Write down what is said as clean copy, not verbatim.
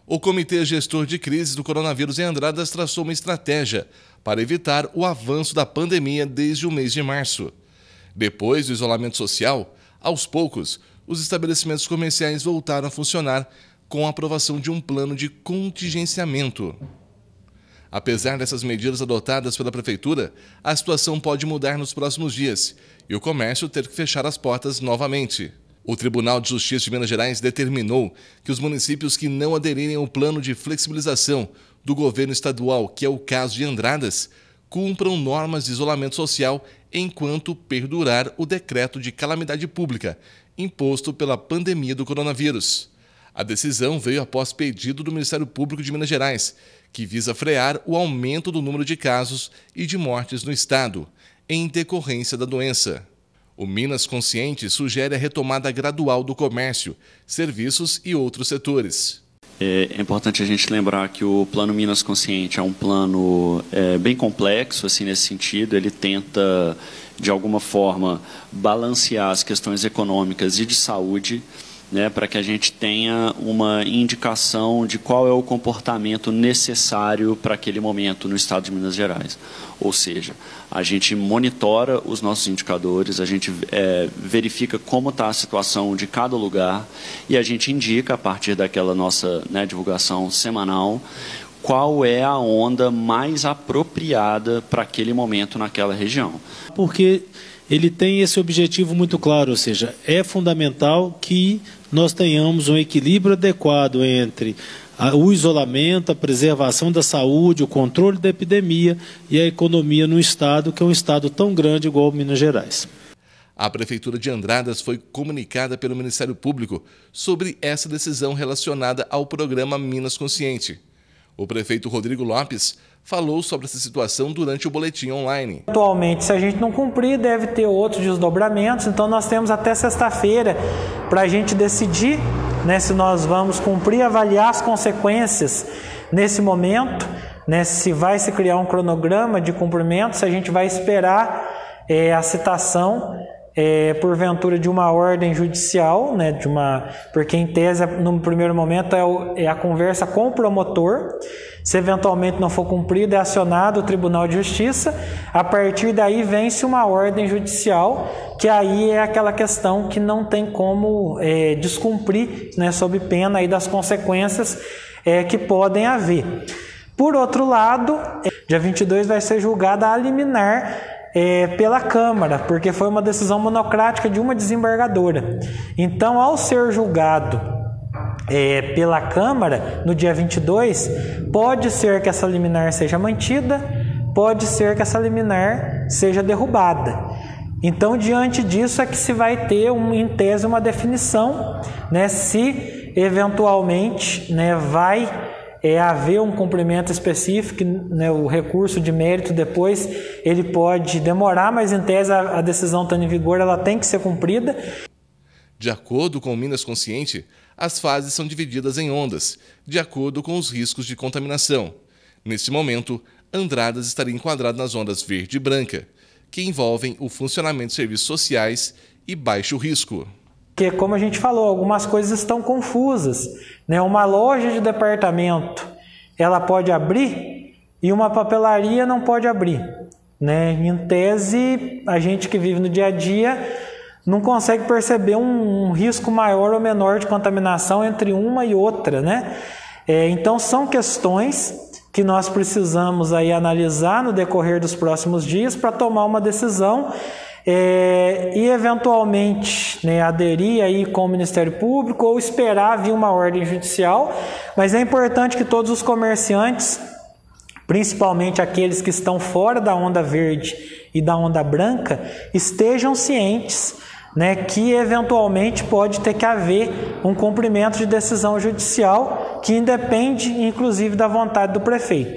O Comitê Gestor de Crises do Coronavírus em Andradas traçou uma estratégia para evitar o avanço da pandemia desde o mês de março. Depois do isolamento social, aos poucos, os estabelecimentos comerciais voltaram a funcionar com a aprovação de um plano de contingenciamento. Apesar dessas medidas adotadas pela Prefeitura, a situação pode mudar nos próximos dias e o comércio ter que fechar as portas novamente. O Tribunal de Justiça de Minas Gerais determinou que os municípios que não aderirem ao plano de flexibilização do governo estadual, que é o caso de Andradas, cumpram normas de isolamento social enquanto perdurar o decreto de calamidade pública imposto pela pandemia do coronavírus. A decisão veio após pedido do Ministério Público de Minas Gerais, que visa frear o aumento do número de casos e de mortes no estado, em decorrência da doença. O Minas Consciente sugere a retomada gradual do comércio, serviços e outros setores. É importante a gente lembrar que o Plano Minas Consciente é um plano bem complexo, assim, nesse sentido. Ele tenta, de alguma forma, balancear as questões econômicas e de saúde, né, para que a gente tenha uma indicação de qual é o comportamento necessário para aquele momento no estado de Minas Gerais. Ou seja, a gente monitora os nossos indicadores, a gente verifica como está a situação de cada lugar e a gente indica, a partir daquela nossa, né, divulgação semanal, qual é a onda mais apropriada para aquele momento naquela região. Porque ele tem esse objetivo muito claro, ou seja, é fundamental que nós tenhamos um equilíbrio adequado entre o isolamento, a preservação da saúde, o controle da epidemia e a economia no estado, que é um estado tão grande igual Minas Gerais. A Prefeitura de Andradas foi comunicada pelo Ministério Público sobre essa decisão relacionada ao programa Minas Consciente. O prefeito Rodrigo Lopes falou sobre essa situação durante o boletim online. Atualmente, se a gente não cumprir, deve ter outros desdobramentos, então nós temos até sexta-feira para a gente decidir, né, se nós vamos cumprir, avaliar as consequências nesse momento, né, se vai se criar um cronograma de cumprimento, se a gente vai esperar a citação porventura de uma ordem judicial, né, porque em tese no primeiro momento é a conversa com o promotor. Se eventualmente não for cumprido, é acionado o Tribunal de Justiça. A partir daí vence uma ordem judicial, que aí é aquela questão que não tem como descumprir, né, sob pena aí das consequências que podem haver. Por outro lado, dia 22 vai ser julgada a liminar pela Câmara, porque foi uma decisão monocrática de uma desembargadora. Então, ao ser julgado pela Câmara, no dia 22, pode ser que essa liminar seja mantida, pode ser que essa liminar seja derrubada. Então, diante disso é que se vai ter, em tese, uma definição, né, se eventualmente, né, vai haver um cumprimento específico, né, o recurso de mérito depois ele pode demorar, mas em tese a decisão estando em vigor, ela tem que ser cumprida. De acordo com o Minas Consciente, as fases são divididas em ondas, de acordo com os riscos de contaminação. Nesse momento, Andradas estaria enquadrado nas ondas verde e branca, que envolvem o funcionamento de serviços sociais e baixo risco. Porque, como a gente falou, algumas coisas estão confusas, né? Uma loja de departamento, ela pode abrir e uma papelaria não pode abrir, né? Em tese, a gente que vive no dia a dia não consegue perceber um risco maior ou menor de contaminação entre uma e outra, né? Então, são questões que nós precisamos aí analisar no decorrer dos próximos dias para tomar uma decisão e eventualmente, né, aderir aí com o Ministério Público ou esperar vir uma ordem judicial, mas é importante que todos os comerciantes, principalmente aqueles que estão fora da onda verde e da onda branca, estejam cientes, né, que eventualmente pode ter que haver um cumprimento de decisão judicial que independe inclusive da vontade do prefeito.